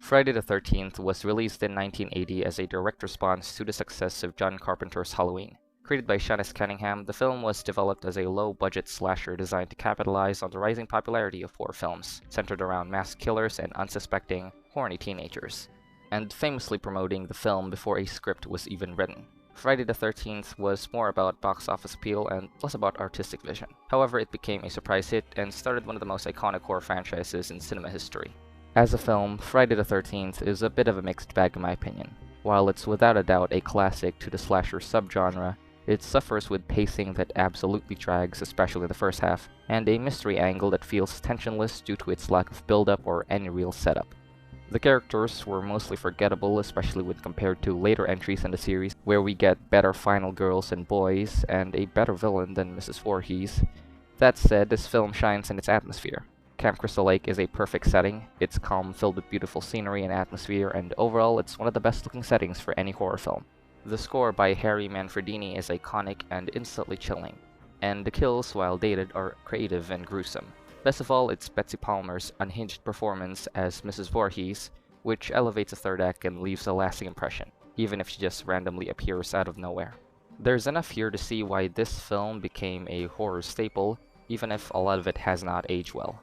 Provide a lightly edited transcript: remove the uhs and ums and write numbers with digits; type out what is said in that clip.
Friday the 13th was released in 1980 as a direct response to the success of John Carpenter's Halloween. Created by Seamus Cunningham, the film was developed as a low-budget slasher designed to capitalize on the rising popularity of horror films, centered around masked killers and unsuspecting, horny teenagers, and famously promoting the film before a script was even written. Friday the 13th was more about box office appeal and less about artistic vision. However, it became a surprise hit and started one of the most iconic horror franchises in cinema history. As a film, Friday the 13th is a bit of a mixed bag in my opinion. While it's without a doubt a classic to the slasher subgenre, it suffers with pacing that absolutely drags, especially in the first half, and a mystery angle that feels tensionless due to its lack of build-up or any real setup. The characters were mostly forgettable, especially when compared to later entries in the series, where we get better final girls and boys, and a better villain than Mrs. Voorhees. That said, this film shines in its atmosphere. Camp Crystal Lake is a perfect setting, it's calm, filled with beautiful scenery and atmosphere, and overall it's one of the best looking settings for any horror film. The score by Harry Manfredini is iconic and instantly chilling, and the kills, while dated, are creative and gruesome. Best of all, it's Betsy Palmer's unhinged performance as Mrs. Voorhees, which elevates the third act and leaves a lasting impression, even if she just randomly appears out of nowhere. There's enough here to see why this film became a horror staple, even if a lot of it has not aged well.